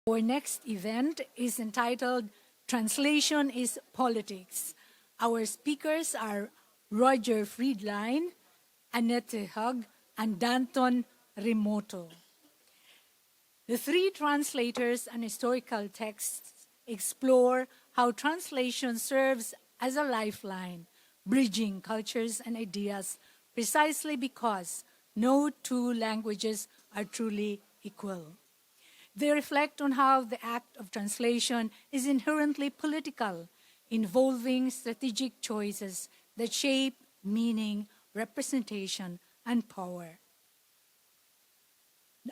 Our next event is entitled Translation is Politics. Our speakers are Roger Friedlein, Annette, and Danton Remoto. The three translators and historical texts explore how translation serves as a lifeline, bridging cultures and ideas precisely because no two languages are truly equal. They reflect on how the act of translation is inherently political, involving strategic choices that shape meaning, representation, and power.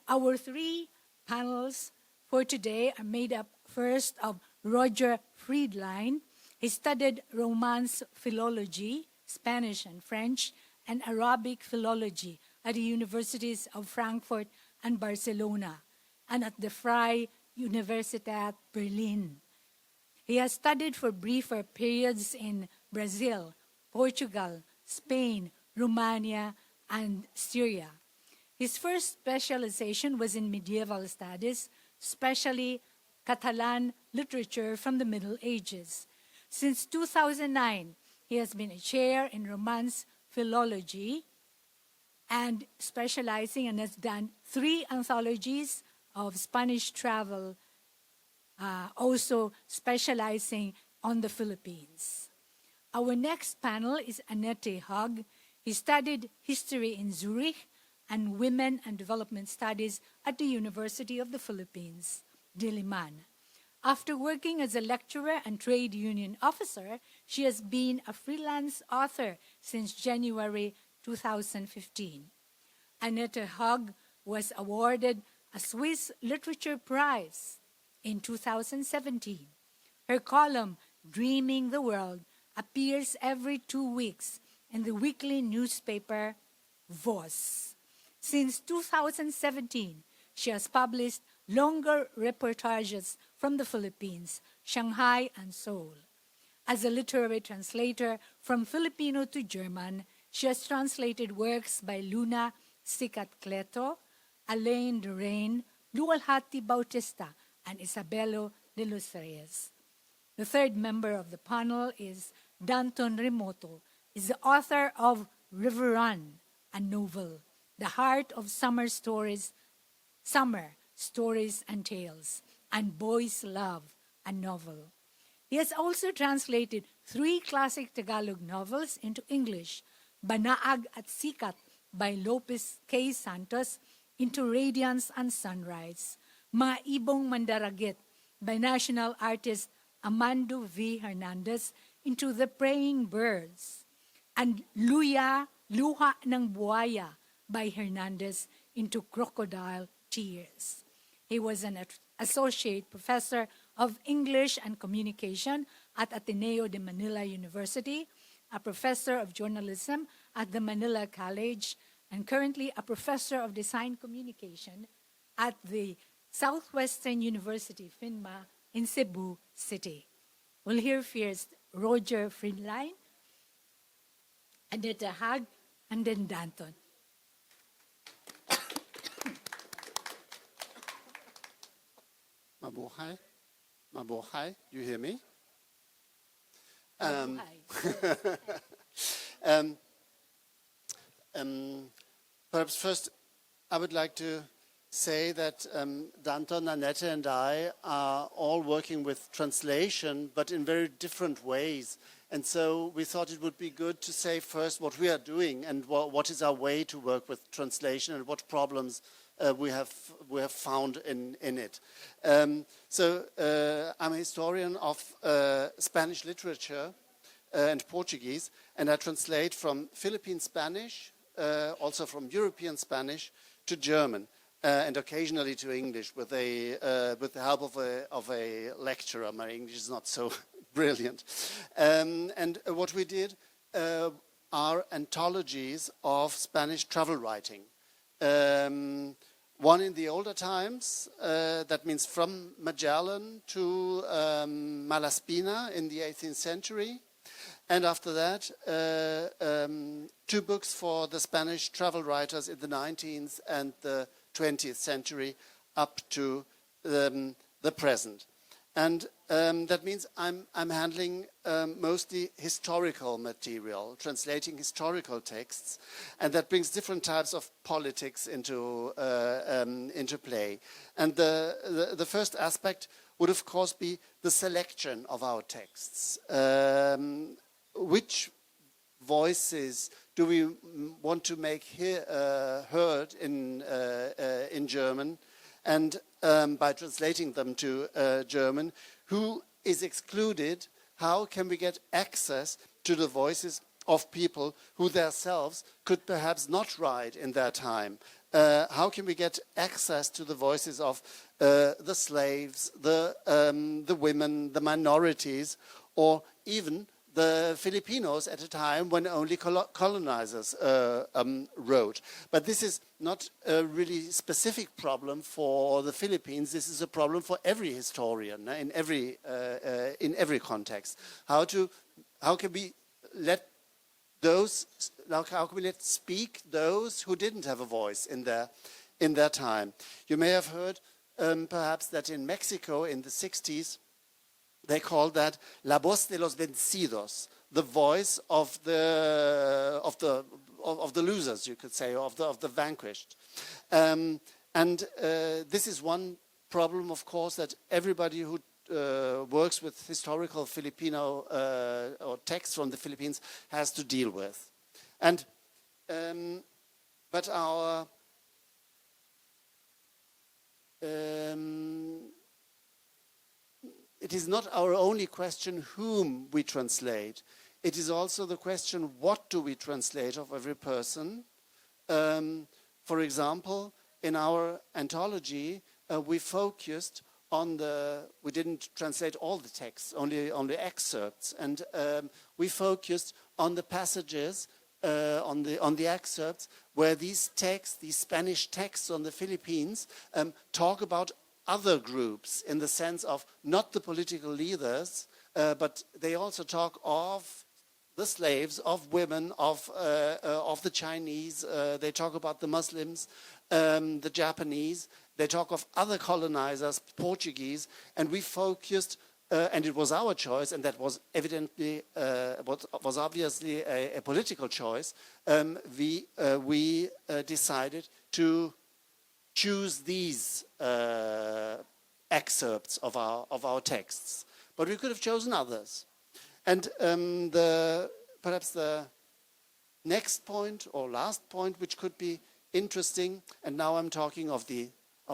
Our three panels for today are made up first of Roger Friedlein. He studied Romance philology, Spanish and French, and Arabic philology at the universities of Frankfurt and Barcelona, and at the Freie Universität Berlin. He has studied for briefer periods in Brazil, Portugal, Spain, Romania, and Syria. His first specialization was in medieval studies, especially Catalan literature from the Middle Ages. Since 2009, he has been a chair in Romance philology and specializing and has done 3 anthologies of Spanish travel, also specializing on the Philippines. Our next panel is Annette. He studied history in Zurich and women and development studies at the University of the Philippines, Diliman. After working as a lecturer and trade union officer, she has been a freelance author since January 2015. Annette was awarded a Swiss Literature Prize in 2017. Her column, Dreaming the World, appears every 2 weeks in the weekly newspaper Voz. Since 2017, she has published longer reportages from the Philippines, Shanghai, and Seoul. As a literary translator from Filipino to German, she has translated works by Luna Sicatcleto, Alain de Rein, Lualhati Bautista, and Isabelo de los Reyes. The third member of the panel is Danton Remoto. He is the author of River Run, a novel, The Heart of Summer, Stories and Tales, and Boys' Love, a novel. He has also translated 3 classic Tagalog novels into English, Banaag at Sikat by Lopez K. Santos into Radiance and Sunrise, Mga Ibong Mandaragit by national artist Amando V. Hernandez into The Praying Birds, and Luha ng Buaya by Hernandez into Crocodile Tears. He was an associate professor of English and Communication at Ateneo de Manila University, a professor of journalism at the Manila College, and currently a professor of design communication at the Southwestern University, FINMA, in Cebu City. We'll hear first Roger Friedlein, Annette, and then Danton. Mabuhay. Mabuhay. You hear me? Perhaps first I would like to say that Danton, Annette, and I are all working with translation, but in very different ways. And so we thought it would be good to say first what we are doing and what is our way to work with translation and what problems we have found in it. So I'm a historian of Spanish literature and Portuguese, and I translate from Philippine Spanish, also from European Spanish to German, and occasionally to English with the help of a lecturer. My English is not so brilliant. And what we did are anthologies of Spanish travel writing. One in the older times, that means from Magellan to Malaspina in the 18th century. And after that, 2 books for the Spanish travel writers in the 19th and the 20th century up to the present. And that means I'm handling mostly historical material, translating historical texts, and that brings different types of politics into play. And the first aspect would, of course, be the selection of our texts. Which voices do we want to make heard in German? And by translating them to German, who is excluded? How can we get access to the voices of people who themselves could perhaps not write in their time? How can we get access to the voices of the slaves, the women, the minorities, or even the Filipinos at a time when only colonizers wrote? But this is not a really specific problem for the Philippines. This is a problem for every historian in every context. How can we let speak those who didn't have a voice in their time? You may have heard perhaps that in Mexico in the 60s, they called that la voz de los vencidos, the voice of the losers, you could say, of the vanquished. This is one problem, of course, that everybody who works with historical Filipino or texts from the Philippines has to deal with. And but our it is not our only question whom we translate. It is also the question, what do we translate of every person? For example, in our anthology, we focused on we didn't translate all the texts, only excerpts. And we focused on the passages, on the excerpts, where these texts, these Spanish texts on the Philippines, talk about other groups in the sense of not the political leaders, but they also talk of the slaves, of women, of the Chinese. They talk about the Muslims, the Japanese. They talk of other colonizers, Portuguese, and we focused, and it was our choice, and that was evidently, was obviously a political choice. We decided to choose these excerpts of our texts, but we could have chosen others. And perhaps the next point or last point, which could be interesting, and now I'm talking of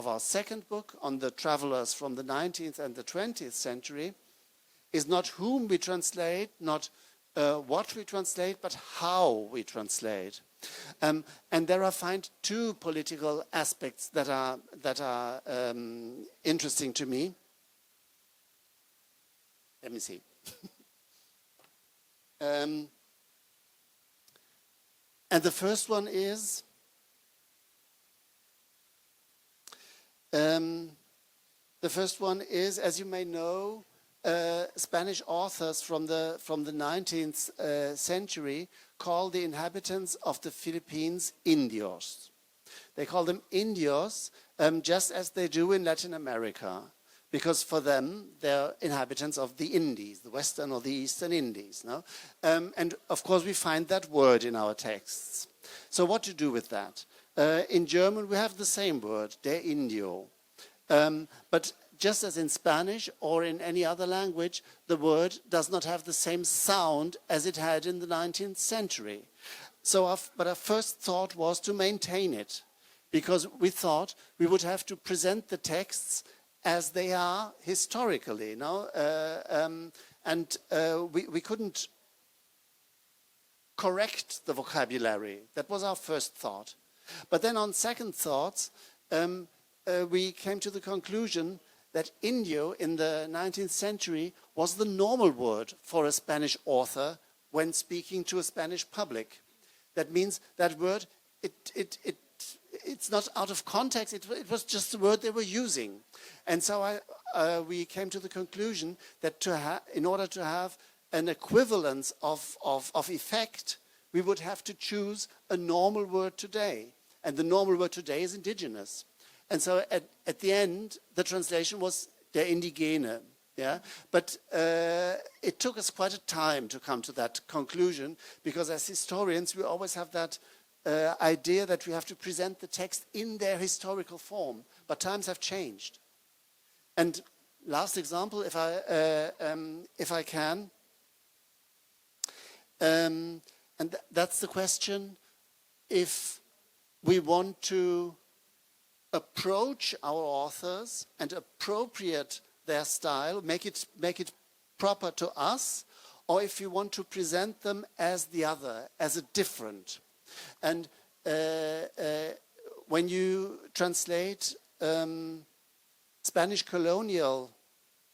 our second book on the travelers from the 19th and the 20th century, is not whom we translate, not what we translate, but how we translate. And there I find two political aspects that are interesting to me. Let me see. And the first one is as you may know, Spanish authors from the 19th century call the inhabitants of the Philippines Indios. They call them Indios just as they do in Latin America, because for them they're inhabitants of the Indies, the Western or the Eastern Indies. No? And of course we find that word in our texts. So what to do with that? In German we have the same word, der Indio. But just as in Spanish or in any other language, the word does not have the same sound as it had in the 19th century. But our first thought was to maintain it, because we thought we would have to present the texts as they are historically, no? We couldn't correct the vocabulary. That was our first thought. But then on second thoughts, we came to the conclusion that Indio in the 19th century was the normal word for a Spanish author when speaking to a Spanish public. That means that word, it's not out of context, it was just the word they were using. And so we came to the conclusion that in order to have an equivalence of effect, we would have to choose a normal word today. And the normal word today is indigenous. And so at the end, the translation was they're indigene. Yeah, but it took us quite a time to come to that conclusion, because as historians we always have that idea that we have to present the text in their historical form, but times have changed. And last example, if I can, and that's the question: if we want to approach our authors and appropriate their style, make it proper to us, or if you want to present them as the other, as a different. And when you translate Spanish colonial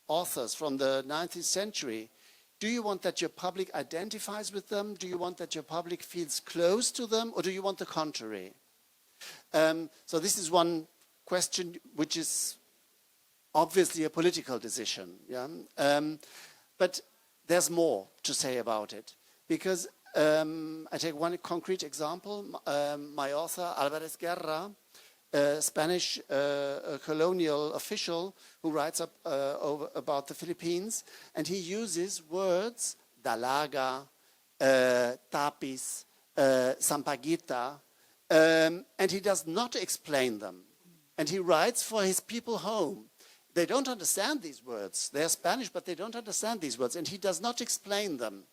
authors from the 19th century, do you want that your public identifies with them? Do you want that your public feels close to them? Or do you want the contrary? So this is one question which is obviously a political decision, yeah? But there's more to say about it, because I take one concrete example. My author, Álvarez Guerra, a Spanish colonial official who writes up about the Philippines, and he uses words, dalaga, tapis, sampaguita, and he does not explain them. And he writes for his people home. They don't understand these words. They're Spanish, but they don't understand these words. And he does not explain them.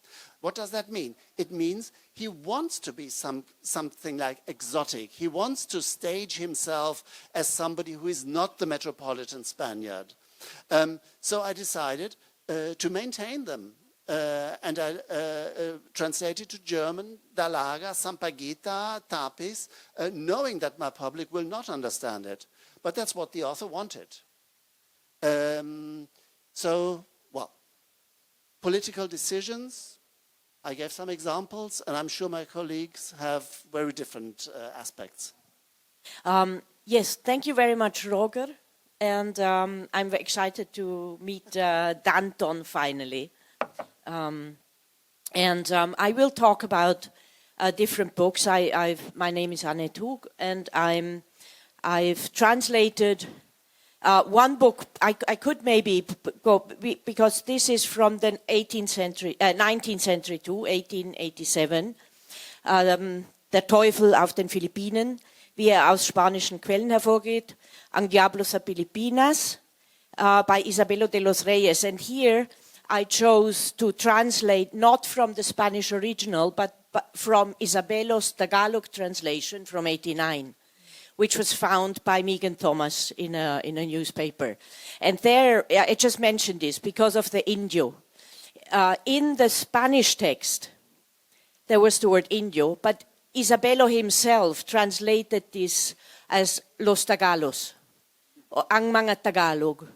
What does that mean? It means he wants to be something like exotic. He wants to stage himself as somebody who is not the metropolitan Spaniard. So I decided to maintain them. And I translated to German, dalaga, sampaguita, tapis, knowing that my public will not understand it. But that's what the author wanted. So, well, political decisions, I gave some examples, and I'm sure my colleagues have very different aspects. Yes, thank you very much, Roger. And I'm very excited to meet Danton finally. I will talk about different books. My name is Annette, and I've translated one book. I could maybe go, because this is from the 19th century too, 1887. Der Teufel auf den Philippinen, wie aus spanischen Quellen hervorgeht, Ang Diablo sa Pilipinas, by Isabelo de los Reyes. And here I chose to translate not from the Spanish original, but from Isabelo's Tagalog translation from '89. Which was found by Megan Thomas in a newspaper. And there, I just mentioned this because of the Indio. In the Spanish text, there was the word Indio, but Isabelo himself translated this as Los Tagalos, or Ang mga Tagalog,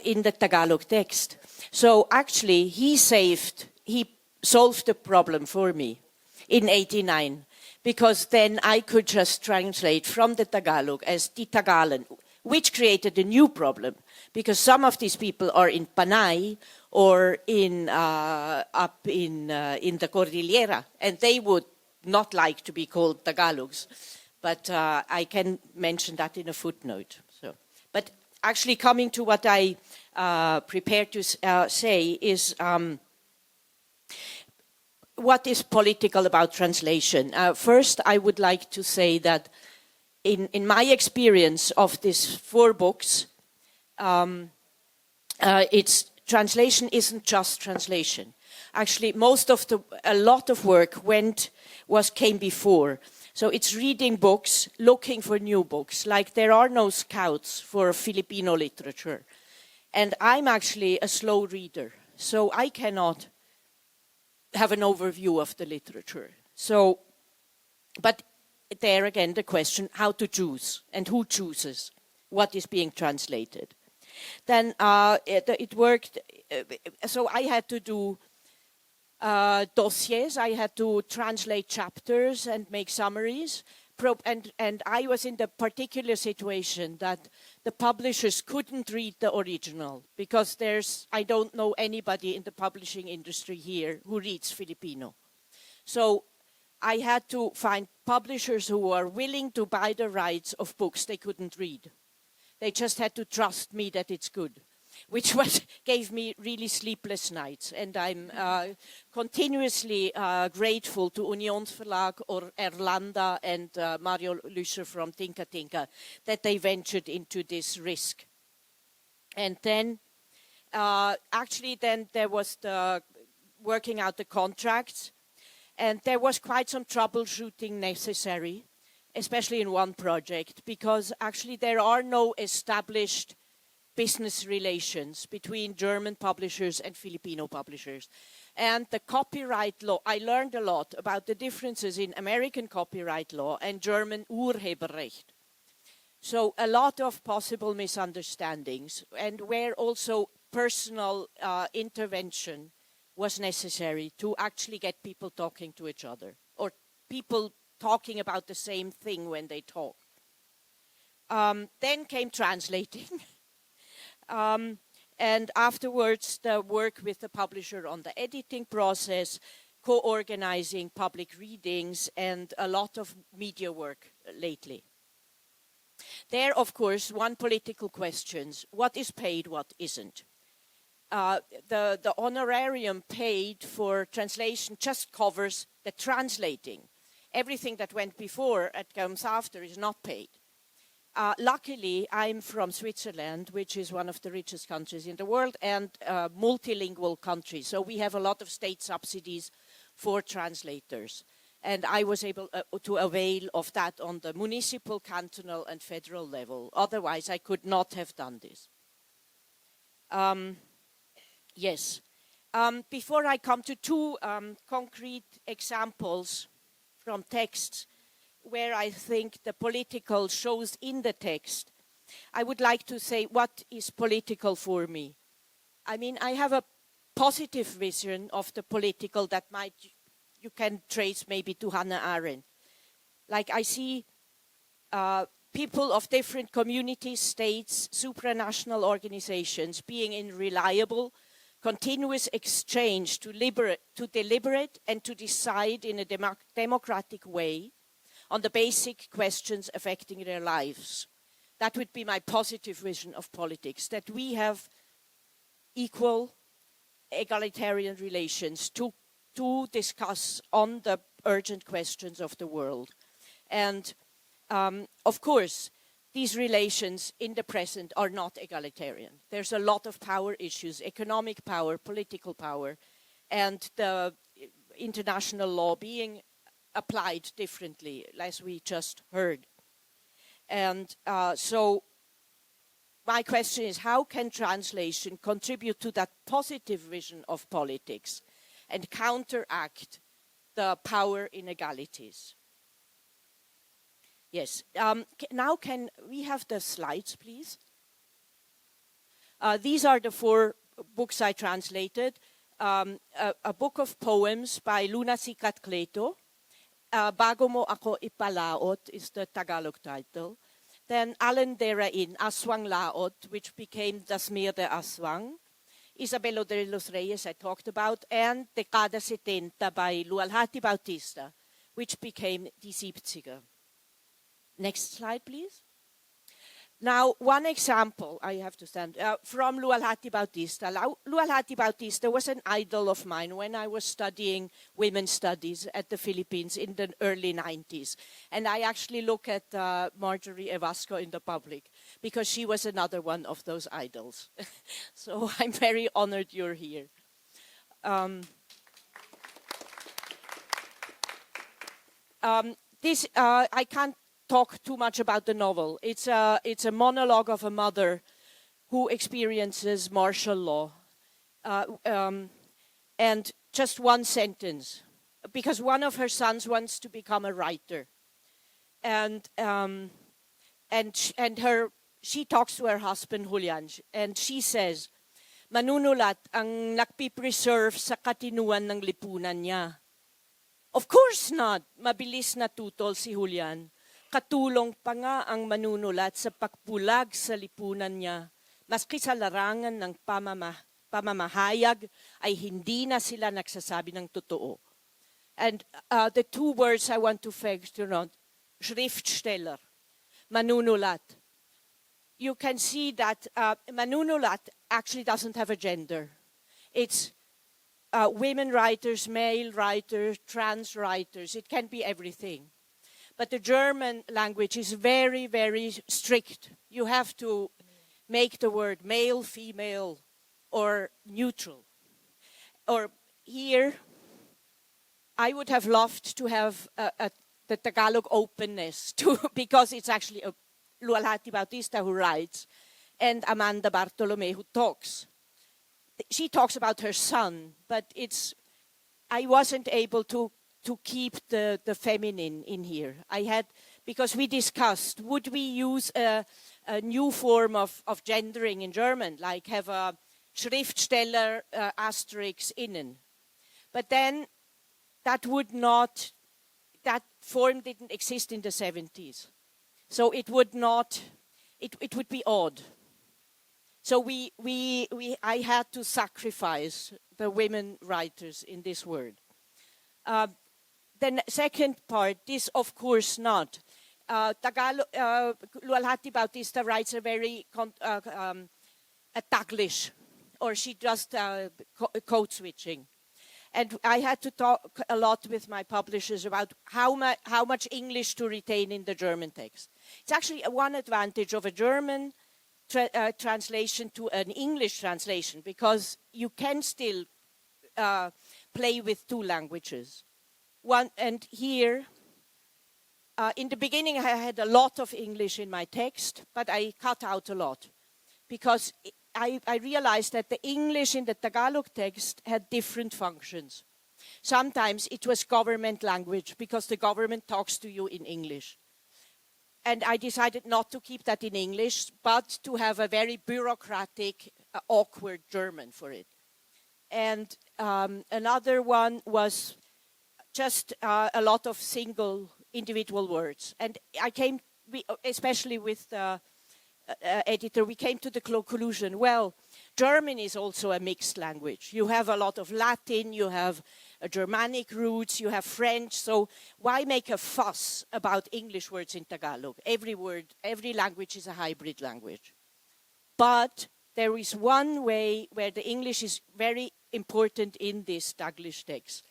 in the Tagalog text. So actually, he solved the problem for me in '89. Because then I could just translate from the Tagalog as the Tagalan, which created a new problem. Because some of these people are in Panay or up in the Cordillera, and they would not like to be called Tagalogs. But I can mention that in a footnote. So, but actually, coming to what I prepared to say is. What is political about translation? First, I would like to say that in my experience of these 4 books, translation isn't just translation. Actually, a lot of work came before. So it's reading books, looking for new books. Like there are no scouts for Filipino literature. And I'm actually a slow reader, so I cannot have an overview of the literature. So, but there again, the question, how to choose and who chooses what is being translated. Then it worked, so I had to do dossiers, I had to translate chapters and make summaries. And I was in the particular situation that the publishers couldn't read the original because I don't know anybody in the publishing industry here who reads Filipino. So I had to find publishers who are willing to buy the rights of books they couldn't read. They just had to trust me that it's good. which gave me really sleepless nights. And I'm continuously grateful to Unionsverlag or Erlanda and Mario Lüscher from Tinka Tinka that they ventured into this risk. And then, then there was the working out the contracts, and there was quite some troubleshooting necessary, especially in one project, because actually there are no established business relations between German publishers and Filipino publishers. And the copyright law, I learned a lot about the differences in American copyright law and German Urheberrecht. So a lot of possible misunderstandings, and where also personal intervention was necessary to actually get people talking to each other, or people talking about the same thing when they talk. Then came translating. And afterwards, the work with the publisher on the editing process, co-organizing public readings, and a lot of media work lately. There, of course, one political question: what is paid, what isn't? The honorarium paid for translation just covers the translating. Everything that went before and comes after is not paid. Luckily, I'm from Switzerland, which is one of the richest countries in the world, and a multilingual country. So we have a lot of state subsidies for translators. And I was able to avail of that on the municipal, cantonal, and federal level. Otherwise, I could not have done this. Yes. Before I come to two concrete examples from texts where I think the political shows in the text, I would like to say what is political for me. I mean, I have a positive vision of the political that you can trace maybe to Hannah Arendt. Like I see people of different communities, states, supranational organizations being in reliable, continuous exchange to deliberate and to decide in a democratic way on the basic questions affecting their lives. That would be my positive vision of politics, that we have equal, egalitarian relations to discuss on the urgent questions of the world. And of course, these relations in the present are not egalitarian. There's a lot of power issues, economic power, political power, and the international law being applied differently, as we just heard. And so my question is, how can translation contribute to that positive vision of politics and counteract the power inegalities? Yes. Now can we have the slides, please? These are the 4 books I translated. A book of poems by Luna Sikat Cleto. Bago Mo Ako Ipalaot is the Tagalog title. Then Allen Derain, Aswang Laot, which became Das Meer de Aswang. Isabelo de los Reyes, I talked about, and Dekada 70 by Lualhati Bautista, which became Die 70er. Next slide, please. Now, one example, I have to stand, from Lualhati Bautista. Lualhati Bautista was an idol of mine when I was studying women's studies at the Philippines in the early 90s. And I actually look at Marjorie Evasco in the public because she was another one of those idols. So I'm very honored you're here. I can't talk too much about the novel. It's a monologue of a mother who experiences martial law. And just one sentence, because one of her sons wants to become a writer. And she talks to her husband, Julian, and she says, manunulat ang nagpipreserve sa katinuan ng lipunan niya. Of course not. Mabilis natutol si Julian. Katulong pa nga ang manunulat sa pagpulag sa lipunan niya. Maski sa larangan ng pamamahayag ay hindi na sila nagsasabi ng totoo. And the 2 words I want to focus on, Schriftsteller, manunulat. You can see that manunulat actually doesn't have a gender. It's women writers, male writers, trans writers. It can be everything. But the German language is very, very strict. You have to make the word male, female, or neutral. Or here, I would have loved to have the Tagalog openness, because it's actually Lualhati Bautista who writes, and Amanda Bartolome who talks. She talks about her son, but I wasn't able to keep the feminine in here. Because we discussed, would we use a new form of gendering in German, like have a Schriftsteller asterisk innen. But then that form didn't exist in the 70s. So it would be odd. So I had to sacrifice the women writers in this word. The second part, this of course not. Tagalog, Lualhati Bautista writes a very a Taglish, or she does code switching. And I had to talk a lot with my publishers about how much English to retain in the German text. It's actually one advantage of a German translation to an English translation, because you can still play with two languages. And here, in the beginning, I had a lot of English in my text, but I cut out a lot, because I realized that the English in the Tagalog text had different functions. Sometimes it was government language, because the government talks to you in English. And I decided not to keep that in English, but to have a very bureaucratic, awkward German for it. And another one was just a lot of single individual words. And especially with the editor, we came to the conclusion, well, German is also a mixed language. You have a lot of Latin, you have Germanic roots, you have French, so why make a fuss about English words in Tagalog? Every language is a hybrid language. But there is one way where the English is very important in this Taglish text,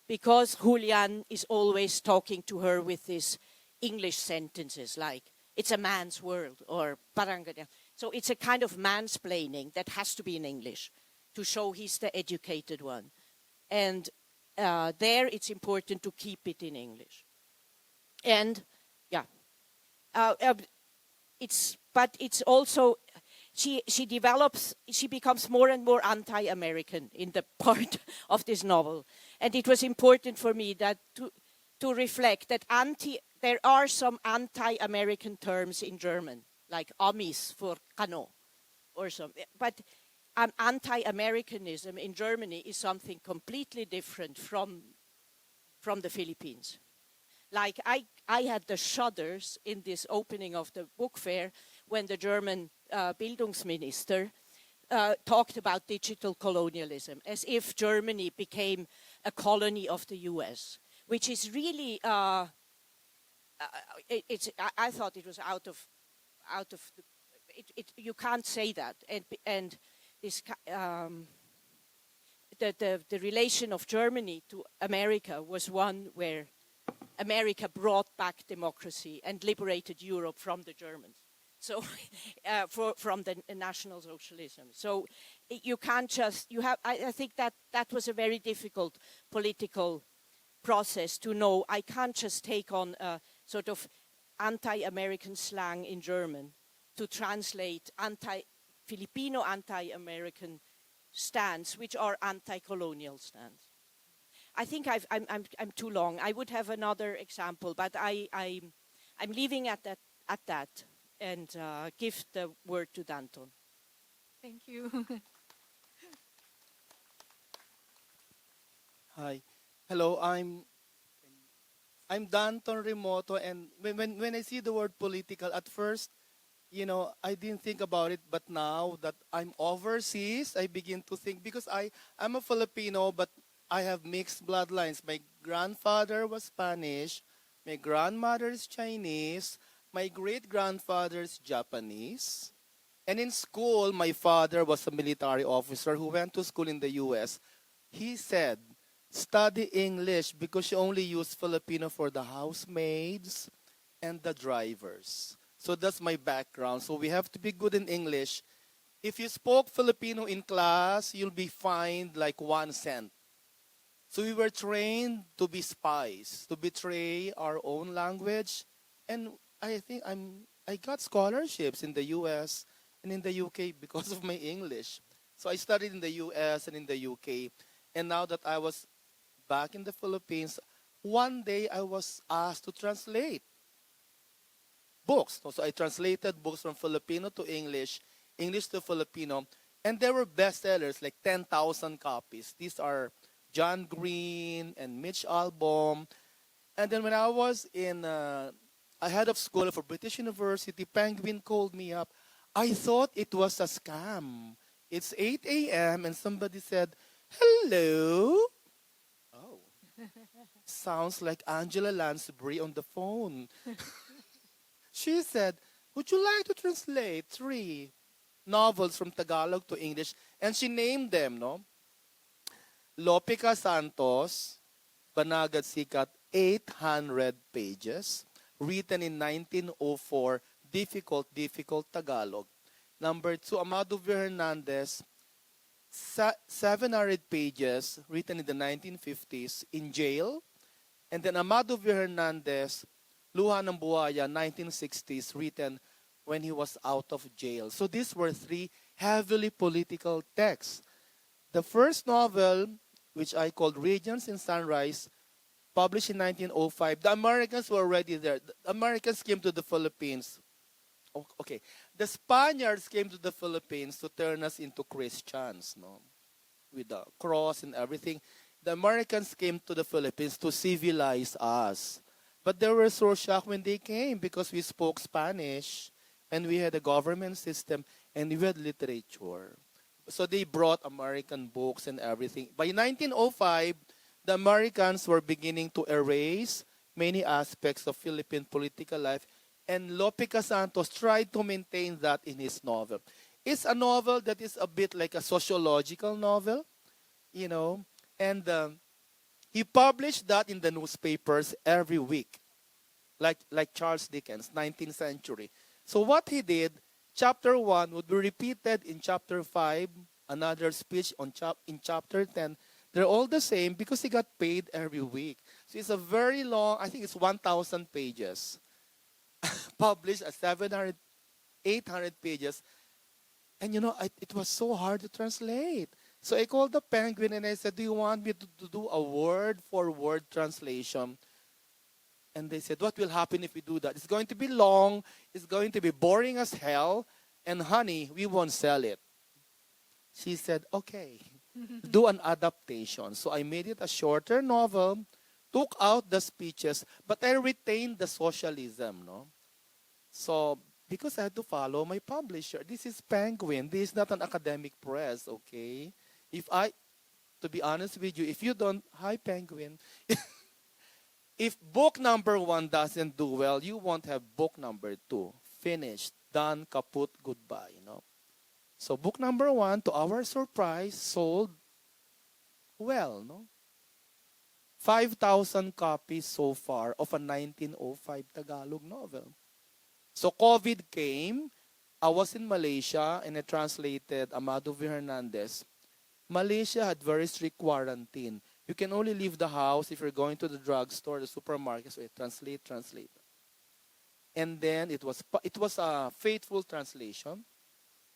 because Julian is always talking to her with these English sentences like, it's a man's world, or parangada. So it's a kind of mansplaining that has to be in English to show he's the educated one. And there it's important to keep it in English. And yeah, but it's also, she becomes more and more anti-American in the part of this novel. And it was important for me that to reflect that there are some anti-American terms in German, like Amis for Kano or something. But anti-Americanism in Germany is something completely different from the Philippines. Like I had the shudders in this opening of the book fair when the German Bildungsminister talked about digital colonialism, as if Germany became a colony of the US, which is really, I thought it was out of you can't say that. And this, the relation of Germany to America was one where America brought back democracy and liberated Europe from the Germans. So, from the National Socialism. So, you can't just, I think that was a very difficult political process to know. I can't just take on a sort of anti-American slang in German to translate Filipino anti-American stands, which are anti-colonial stands. I think I'm too long. I would have another example, but I'm leaving at that and give the word to Danton. Thank you. Hi. Hello, I'm Danton Remoto, and when I see the word political, at first, I didn't think about it, but now that I'm overseas, I begin to think, because I'm a Filipino, but I have mixed bloodlines. My grandfather was Spanish, my grandmother is Chinese, my great-grandfather is Japanese, And in school, my father was a military officer who went to school in the U.S. He said, study English because you only use Filipino for the housemaids and the drivers. So that's my background. So we have to be good in English. If you spoke Filipino in class, you'll be fined like 1 cent. So we were trained to be spies, to betray our own language. And I think I got scholarships in the US and in the UK because of my English. So I studied in the US and in the UK. And now that I was back in the Philippines, one day I was asked to translate books. So I translated books from Filipino to English, English to Filipino, and there were bestsellers, like 10,000 copies. These are John Green and Mitch Albom. And then when I was in a head of school for British University, Penguin called me up. I thought it was a scam. It's 8 a.m. and somebody said, hello. Oh, sounds like Angela Lansbury on the phone. She said, would you like to translate 3 novels from Tagalog to English? And she named them, no? Lopica Santos, Banagad Sikat, 800 pages, written in 1904, difficult Tagalog. Number 2, Amado V. Hernandez, 700 pages, written in the 1950s, in jail. And then Amado V. Hernandez, Luha ng Buhaya, 1960s, written when he was out of jail. So these were 3 heavily political texts. The first novel, which I called Regions in Sunrise, published in 1905. The Americans were already there. The Americans came to the Philippines. Okay. The Spaniards came to the Philippines to turn us into Christians, no? With the cross and everything. The Americans came to the Philippines to civilize us. But they were so shocked when they came because we spoke Spanish and we had a government system and we had literature. So they brought American books and everything. By 1905, the Americans were beginning to erase many aspects of Philippine political life, and Lopica Santos tried to maintain that in his novel. It's a novel that is a bit like a sociological novel, you know, and he published that in the newspapers every week, like Charles Dickens, 19th century. So what he did, chapter 1 would be repeated in chapter 5, another speech in chapter 10. They're all the same because he got paid every week. So it's a very long, I think it's 1,000 pages, published at 700, 800 pages. And it was so hard to translate. So I called the Penguin and I said, do you want me to do a word-for-word translation? And they said, what will happen if we do that? It's going to be long, it's going to be boring as hell, and honey, we won't sell it. She said, okay, do an adaptation. So I made it a shorter novel, took out the speeches, but I retained the socialism, no? So, because I had to follow my publisher. This is Penguin. This is not an academic press, okay? To be honest with you, if you don't, hi Penguin. If book number 1 doesn't do well, you won't have book number 2. Finished, done, kaput, goodbye, So book number 1, to our surprise, sold well, 5,000 copies so far of a 1905 Tagalog novel. So COVID came. I was in Malaysia and I translated Amado V. Hernandez. Malaysia had very strict quarantine. You can only leave the house if you're going to the drugstore, the supermarket. So I translate. And then it was a faithful translation.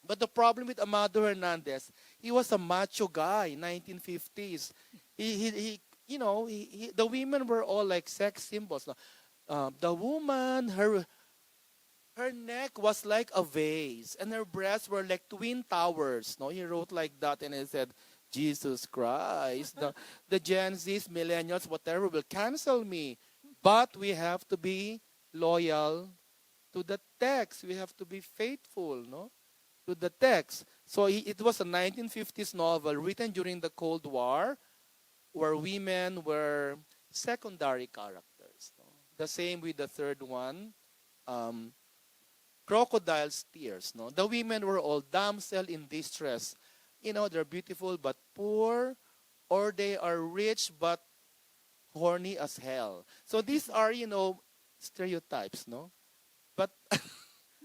But the problem with Amado Hernandez, he was a macho guy, 1950s. The women were all like sex symbols. The woman, her neck was like a vase, and her breasts were like twin towers. He wrote like that, and he said, Jesus Christ, the Gen Zs, millennials, whatever, will cancel me. But we have to be loyal to the text. We have to be faithful, to the text. So it was a 1950s novel written during the Cold War, where women were secondary characters. The same with the third one. crocodile's tears. No, the women were all damsel in distress. They're beautiful but poor, or they are rich but horny as hell. So these are, stereotypes, no? But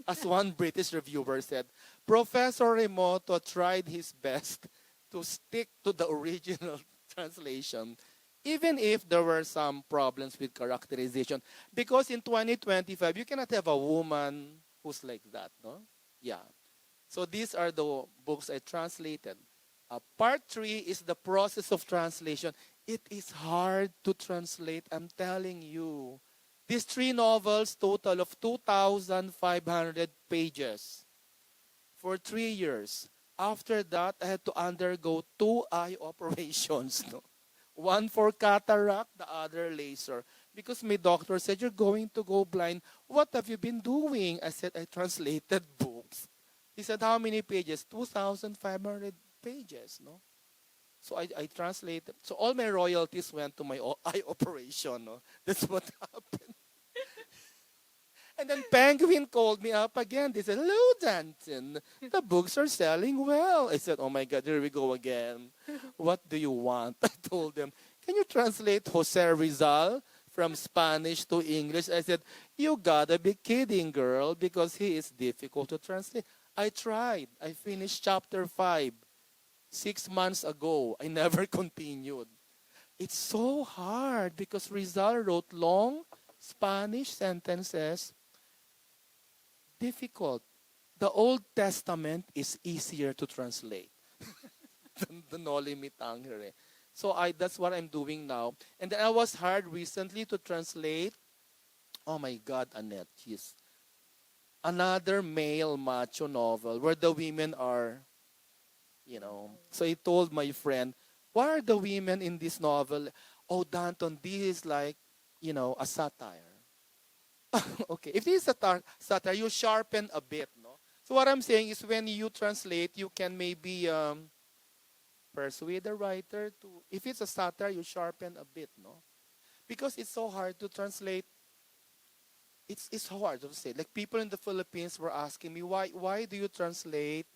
as one British reviewer said, Professor Remoto tried his best to stick to the original translation, even if there were some problems with characterization. Because in 2025, you cannot have a woman who's like that, no? Yeah. So these are the books I translated. Part 3 is the process of translation. It is hard to translate, I'm telling you. These 3 novels total of 2,500 pages for 3 years. After that, I had to undergo 2 eye operations. No? One for cataract, the other laser. Because my doctor said, you're going to go blind. What have you been doing? I said, I translated books. He said, how many pages? 2,500 pages. No? So I translated. So all my royalties went to my eye operation. No? That's what happened. And then Penguin called me up again. They said, hello, Danton. The books are selling well. I said, oh my God, here we go again. What do you want? I told them, can you translate Jose Rizal from Spanish to English? I said, you gotta be kidding, girl, because he is difficult to translate. I tried. I finished chapter 5 6 months ago. I never continued. It's so hard because Rizal wrote long Spanish sentences. Difficult. The Old Testament is easier to translate than the Noli Me Tangere. So that's what I'm doing now. And then I was hired recently to translate, oh my God, Annette, jeez, another male macho novel where the women are, So I told my friend, why are the women in this novel? Oh, Danton, this is like, a satire. Okay, if this is a satire, you sharpen a bit, no? So what I'm saying is when you translate, you can maybe persuade the writer to, if it's a satire, you sharpen a bit, no? Because it's so hard to translate. It's hard to say. Like people in the Philippines were asking me, why do you translate?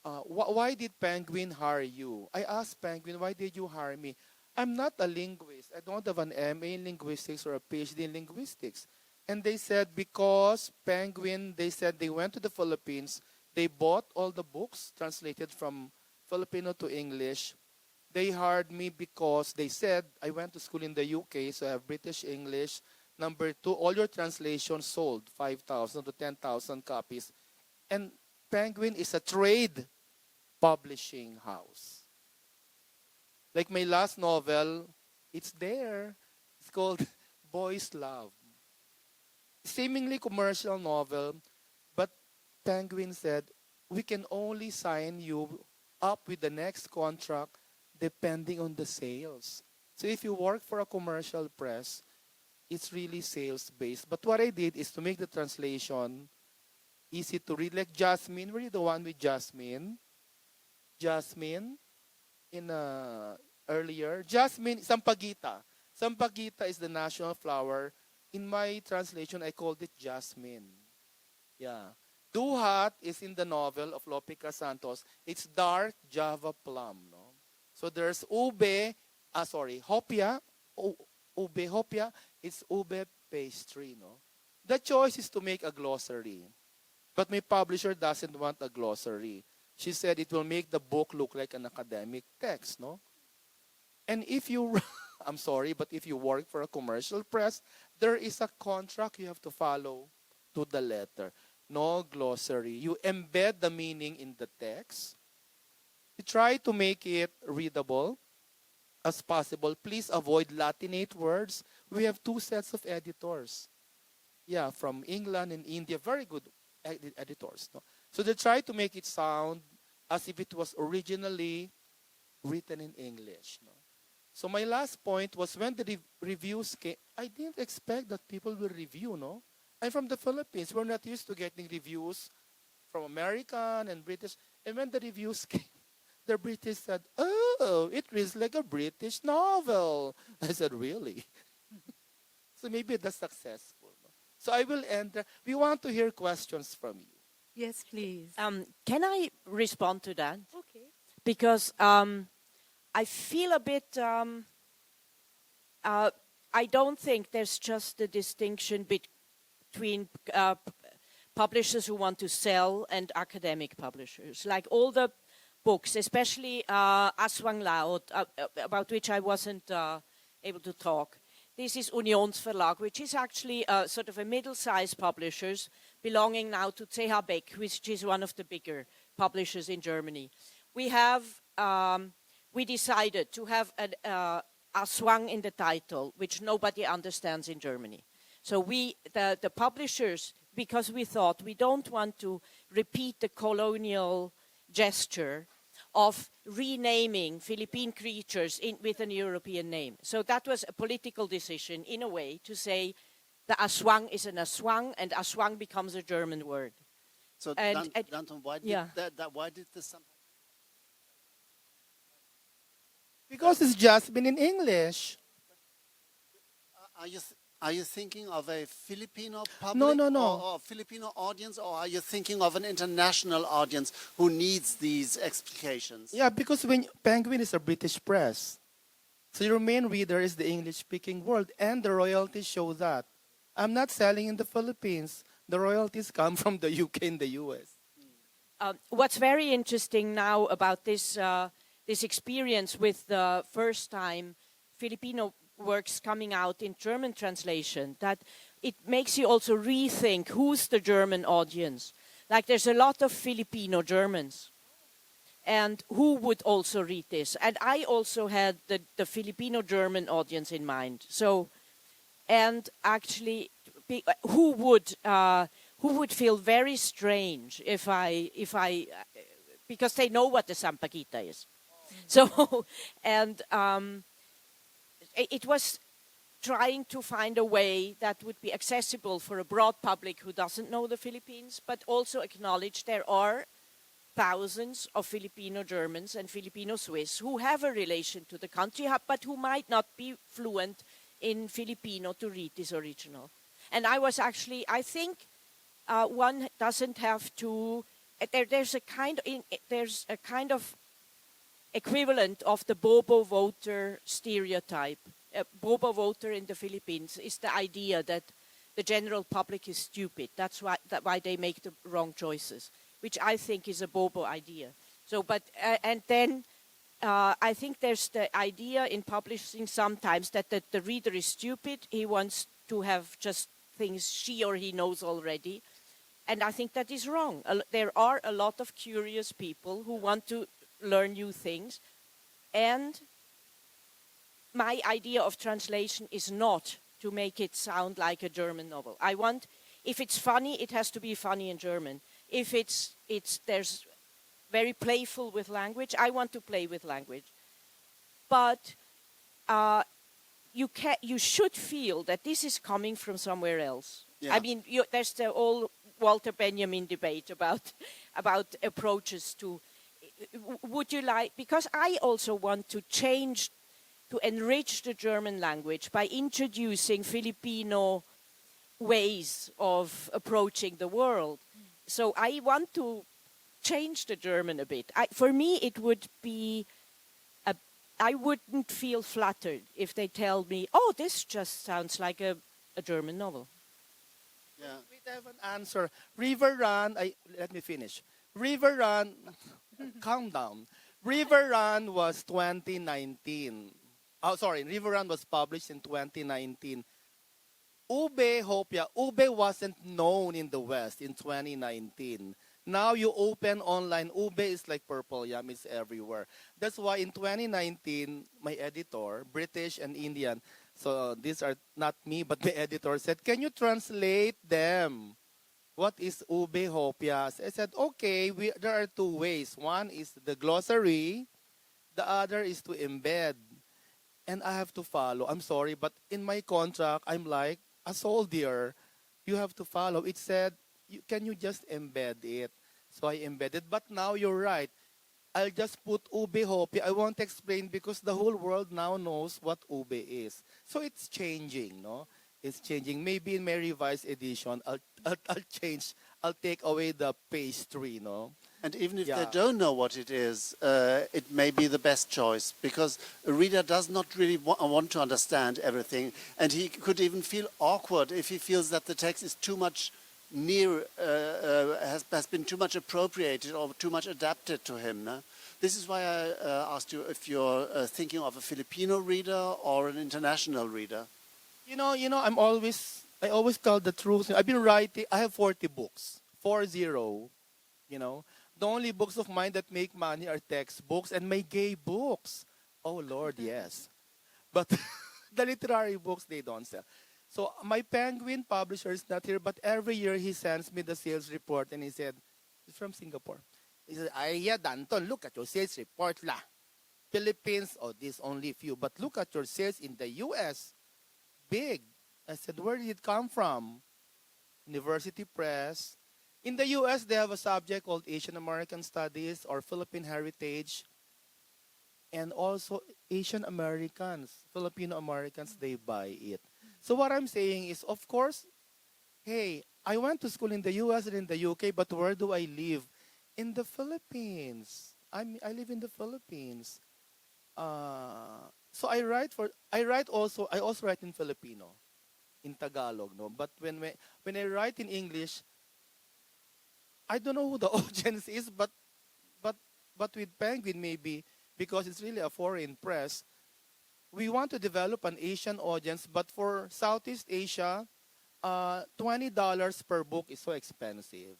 Why did Penguin hire you? I asked Penguin, why did you hire me? I'm not a linguist. I don't have an MA in linguistics or a PhD in linguistics. And they said because Penguin, they said they went to the Philippines, they bought all the books translated from Filipino to English. They hired me because they said, I went to school in the UK, so I have British English. Number 2, all your translations sold 5,000 to 10,000 copies. And Penguin is a trade publishing house. Like my last novel, it's there. It's called Boys Love. Seemingly commercial novel, but Penguin said, we can only sign you up with the next contract depending on the sales. So if you work for a commercial press, it's really sales-based. But what I did is to make the translation easy to read. Like Jasmine, were you the one with Jasmine? Jasmine, earlier. Jasmine, Sampaguita. Sampaguita is the national flower. In my translation, I called it Jasmine. Yeah. Duhat is in the novel of Lopica Santos. It's dark Java plum. No? So there's hopia. Ube hopia. It's ube pastry. No? The choice is to make a glossary. But my publisher doesn't want a glossary. She said it will make the book look like an academic text. No? And if you, I'm sorry, but if you work for a commercial press, there is a contract you have to follow to the letter. No glossary. You embed the meaning in the text. You try to make it readable as possible. Please avoid Latinate words. We have 2 sets of editors. Yeah, from England and India. Very good editors. No? So they try to make it sound as if it was originally written in English. No? So my last point was when the reviews came, I didn't expect that people will review, no? I'm from the Philippines. We're not used to getting reviews from American and British. And when the reviews came, the British said, oh, it reads like a British novel. I said, really? So maybe that's successful. No? So I will enter. We want to hear questions from you. Yes, please. Can I respond to that? Okay. Because I feel a bit. I don't think there's just a distinction between publishers who want to sell and academic publishers. Like all the books, especially Aswang Laut, about which I wasn't able to talk. This is Unionsverlag, which is actually sort of a middle-sized publishers belonging now to CH Beck, which is one of the bigger publishers in Germany. We decided to have Aswang in the title, which nobody understands in Germany. So the publishers, because we thought we don't want to repeat the colonial gesture of renaming Philippine creatures with an European name. So that was a political decision, in a way, to say the Aswang is an Aswang, and Aswang becomes a German word. So, And- Danton, why did yeah. why did this somehow? Because it's just been in English. Are you thinking of a Filipino public No. or Filipino audience, or are you thinking of an international audience who needs these explications? Yeah, because when Penguin is a British press, so your main reader is the English-speaking world, and the royalties show that. I'm not selling in the Philippines. The royalties come from the UK and the US. What's very interesting now about this this experience with the first time Filipino works coming out in German translation, that it makes you also rethink who's the German audience. Like there's a lot of Filipino Germans, and who would also read this? And I also had the Filipino German audience in mind. So, and actually, who would feel very strange if I because they know what the Sampaguita is. So, and it was trying to find a way that would be accessible for a broad public who doesn't know the Philippines, but also acknowledge there are thousands of Filipino Germans and Filipino Swiss who have a relation to the country, but who might not be fluent in Filipino to read this original. And I think one doesn't have to. There's a kind of equivalent of the Bobo voter stereotype. A Bobo voter in the Philippines is the idea that the general public is stupid. That's why they make the wrong choices, which I think is a Bobo idea. So, but and then I think there's the idea in publishing sometimes that the reader is stupid. He wants to have just things she or he knows already. And I think that is wrong. There are a lot of curious people who want to learn new things. And my idea of translation is not to make it sound like a German novel. I want, if it's funny, it has to be funny in German. If there's very playful with language, I want to play with language. But you should feel that this is coming from somewhere else. Yeah. I mean, there's the whole Walter Benjamin debate about approaches to. Would you like? Because I also want to change, to enrich the German language by introducing Filipino ways of approaching the world. So I want to change the German a bit. For me, it would be. I wouldn't feel flattered if they tell me, "Oh, this just sounds like a German novel." Yeah. We have an answer. River Run, let me finish. River Run, calm down. River Run was 2019. Oh, sorry, River Run was published in 2019. Ube Hopia, Ube wasn't known in the West in 2019. Now you open online, Ube is like purple yam, it's everywhere. That's why in 2019, my editor, British and Indian, so these are not me, but my editor said, can you translate them? What is Ube Hopias? I said, okay, there are two ways. One is the glossary, the other is to embed. And I have to follow. I'm sorry, but in my contract, I'm like a soldier. You have to follow. It said, can you just embed it? So I embedded. But now you're right. I'll just put Ube Hopi. I won't explain because the whole world now knows what Ube is. So it's changing, no? It's changing. Maybe in my revised edition, I'll change. I'll take away the pastry, no? And even if they Yeah. don't know what it is, it may be the best choice because a reader does not really want to understand everything, and he could even feel awkward if he feels that the text is too much has been too much appropriated or too much adapted to him. No? This is why I asked you if you're thinking of a Filipino reader or an international reader. I always tell the truth. I've been writing. I have 40 books, 40. The only books of mine that make money are textbooks and my gay books. Oh Lord, yes. But the literary books they don't sell. So my Penguin publisher is not here, but every year he sends me the sales report, and he said, he's from Singapore. He said, "Ay, Danton, look at your sales report lah. Philippines, this only few, but look at your sales in the U.S. Big." I said, "Where did it come from?" University Press. In the U.S., they have a subject called Asian American Studies or Philippine Heritage. And also Asian Americans, Filipino Americans, they buy it. So what I'm saying is, of course, hey, I went to school in the U.S. and in the U.K., but where do I live? In the Philippines. I live in the Philippines. So I also write in Filipino, in Tagalog, no. But when I write in English, I don't know who the audience is, but with Penguin maybe because it's really a foreign press, we want to develop an Asian audience. But for Southeast Asia, $20 per book is so expensive.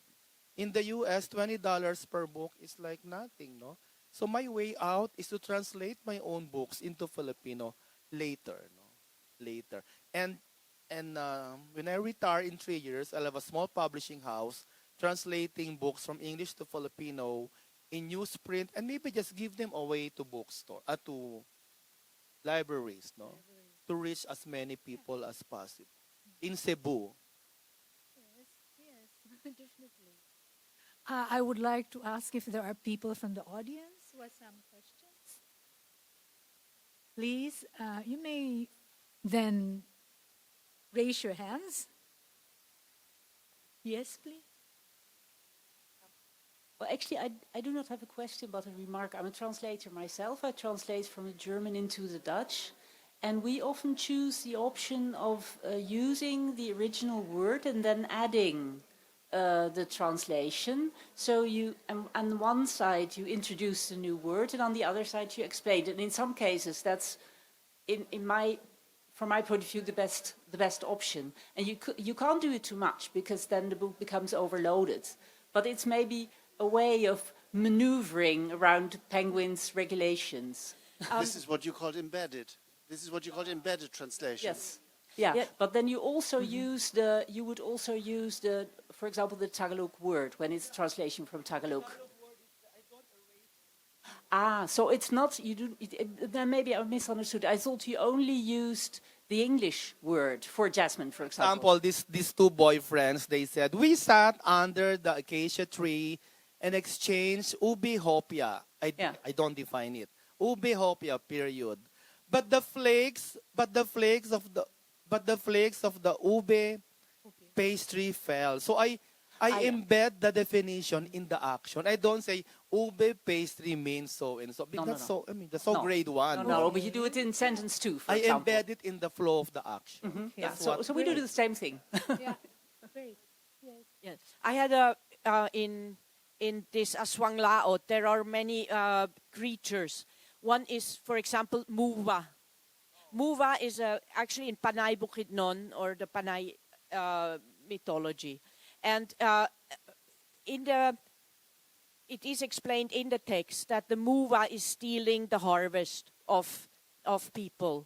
In the U.S., $20 per book is like nothing, no. So my way out is to translate my own books into Filipino later, no, later. And when I retire in 3 years, I'll have a small publishing house translating books from English to Filipino in newsprint, and maybe just give them away to to libraries, no, to reach as many people as possible in Cebu. Yes, definitely. I would like to ask if there are people from the audience with some questions. Please, you may then raise your hands. Yes, please. Well, actually, I do not have a question, but a remark. I'm a translator myself. I translate from the German into the Dutch. And we often choose the option of using the original word and then adding the translation. So you, on one side, you introduce the new word, and on the other side, you explain it. And in some cases, that's, from my point of view, the best option. And you can't do it too much, because then the book becomes overloaded. But it's maybe a way of maneuvering around Penguin's regulations. This is what you called embedded. This is what you called embedded translation. Yes. Yeah. But then you also use you would also use for example, the Tagalog word when it's translation from Tagalog. So it's not, then maybe I misunderstood. I thought you only used the English word for Jasmine, for example. These two boyfriends, they said, we sat under the acacia tree and exchanged ube hopia. I don't define it. Ube hopia, period. But the flakes of the ube pastry fell. So I embed the definition in the action. I don't say ube pastry means so and so. Because that's grade 1. No, but you do it in sentence 2, for example. I embed it in the flow of the action. Mm-hmm. Yeah. So we do the same thing. Yeah, great. Yes. I had in this Aswang Laot, there are many creatures. One is, for example, Muwa. Muwa is actually in Panay Bukidnon, or the Panay mythology. And it is explained in the text that the Muwa is stealing the harvest of people.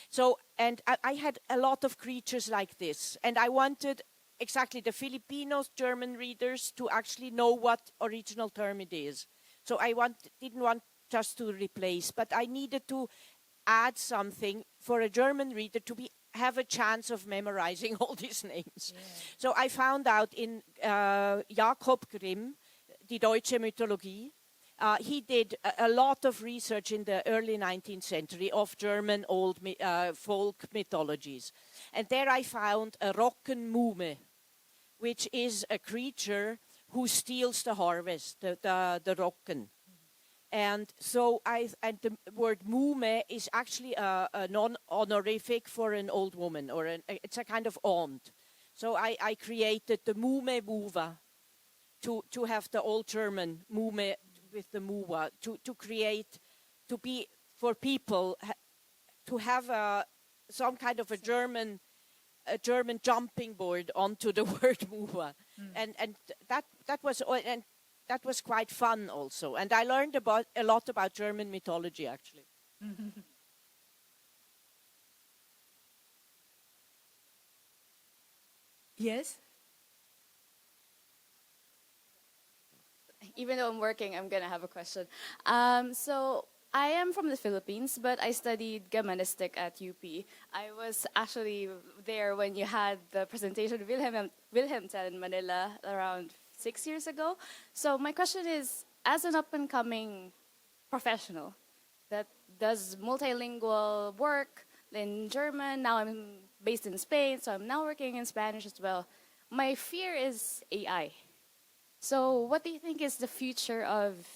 So, and I had a lot of creatures like this. And I wanted exactly the Filipinos, German readers to actually know what original term it is. So I didn't want just to replace, but I needed to add something for a German reader to have a chance of memorizing all these names. Yeah. So I found out in Jakob Grimm, Die Deutsche Mythologie, he did a lot of research in the early 19th century of German old folk mythologies. And there I found a Rockenmuhme, which is a creature who steals the harvest, the Rocken. And so and the word muhme is actually a non-honorific for an old woman, or it's a kind of aunt. So I created the muhme muva to have the old German muhme with the muva, to create, to be, for people, to have some kind of a German jumping board onto the word muva. And that was quite fun also. And I learned a lot about German mythology, actually. Yes? Even though I'm working, I'm going to have a question. So I am from the Philippines, but I studied Germanistic at UP. I was actually there when you had the presentation of Wilhelm Tell in Manila around 6 years ago. So my question is, as an up-and-coming professional that does multilingual work in German, now I'm based in Spain, so I'm now working in Spanish as well. My fear is AI. So what do you think is the future of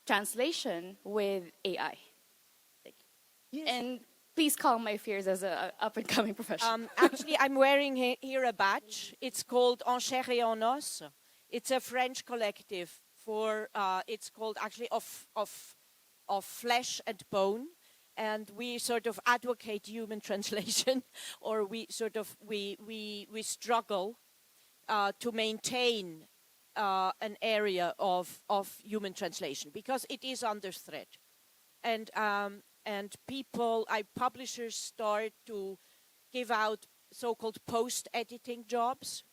translation with AI? Yes. And please calm my fears as an up-and-coming professional. Actually, I'm wearing here a badge. It's called En Chair et en Os. It's a French collective for, it's called actually of flesh and bone. And we sort of advocate human translation, or we struggle to maintain an area of human translation, because it is under threat. And publishers start to give out so-called post-editing jobs,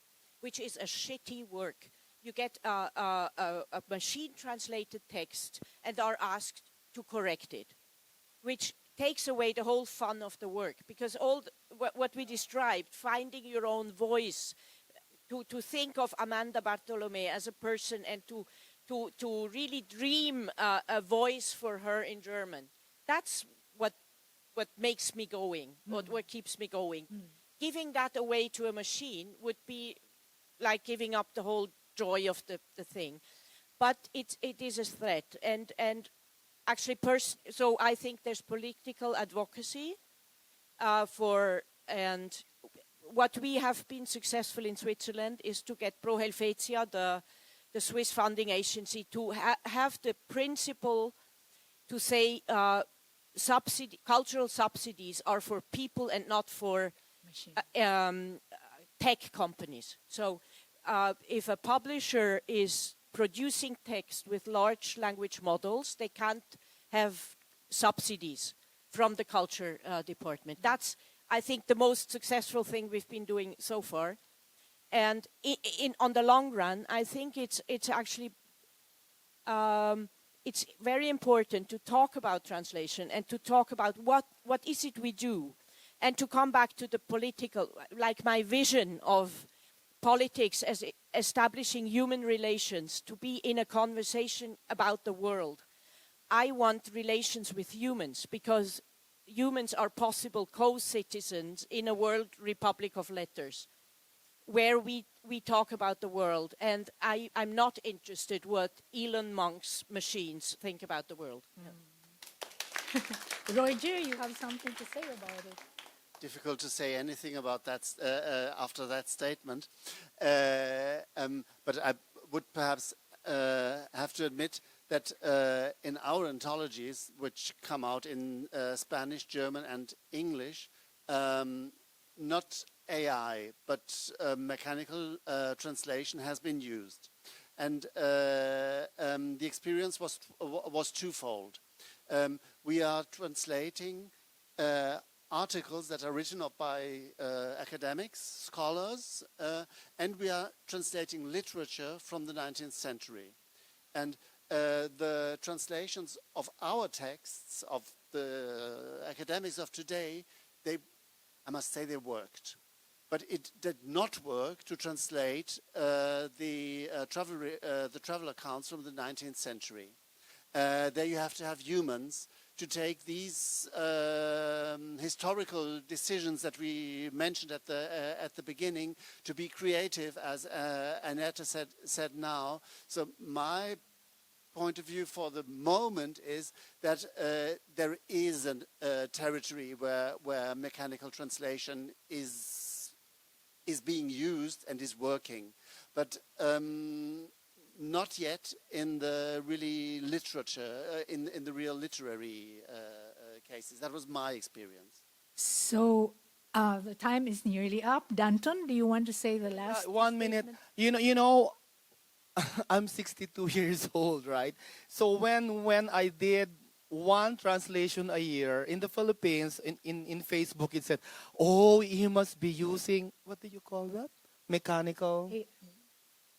which is a shitty work. You get a machine-translated text and are asked to correct it, which takes away the whole fun of the work, because what we described, finding your own voice, to think of Amanda Bartolome as a person and to really dream a voice for her in German. That's what makes me going, what keeps me going. Giving that away to a machine would be like giving up the whole joy of the thing. But it is a threat. And actually, so I think there's political advocacy and what we have been successful in Switzerland is to get Pro Helvetia, the Swiss funding agency, to have the principle to say cultural subsidies are for people and not for tech companies. So if a publisher is producing text with large language models, they can't have subsidies from the culture department. That's, I think, the most successful thing we've been doing so far. And on the long run, I think it's actually it's very important to talk about translation and to talk about what is it we do, and to come back to the political, like my vision of politics as establishing human relations, to be in a conversation about the world. I want relations with humans, because humans are possible co-citizens in a world republic of letters, where we talk about the world. And I'm not interested what Elon Musk's machines think about the world. Roger, you have something to say about it. Difficult to say anything about that after that statement. But I would perhaps have to admit that in our anthologies, which come out in Spanish, German, and English, not AI, but mechanical translation has been used. And the experience was twofold. We are translating articles that are written up by academics, scholars, and we are translating literature from the 19th century. And the translations of our texts, of the academics of today, I must say they worked. But it did not work to translate the travel accounts from the 19th century. there you have to have humans to take these historical decisions that we mentioned at the beginning, to be creative, as Annette said now. So my point of view for the moment is that there is a territory where mechanical translation is being used and is working, but not yet in the really literature, in the real literary cases. That was my experience. So the time is nearly up. Danton, do you want to say the last 1 minute. statement? You know, I'm 62 years old, right? So when I did one translation a year in the Philippines, in Facebook, it said, oh, you must be using, what do you call that? Mechanical,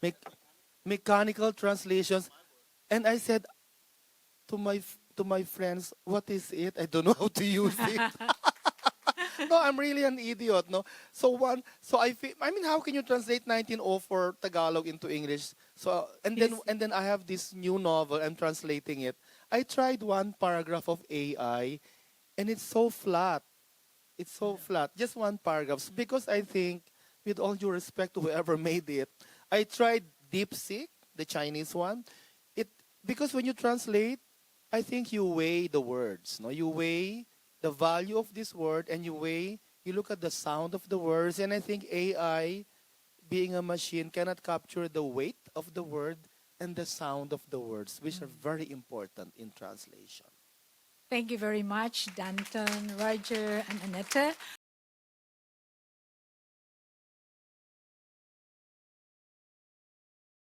Hey, mechanical translations. And I said to my friends, what is it? I don't know how to use it. No, I'm really an idiot, no. I mean, how can you translate 1904 Tagalog into English? So and then I have this new novel. I'm translating it. I tried one paragraph of AI, and it's so flat. It's so flat. Just one paragraph. Because I think, with all due respect to whoever made it, I tried DeepSeek, the Chinese one. Because when you translate, I think you weigh the words. No, you weigh the value of this word, and you look at the sound of the words. And I think AI, being a machine, cannot capture the weight of the word and the sound of the words, which are very important in translation. Thank you very much, Danton, Roger, and Annette.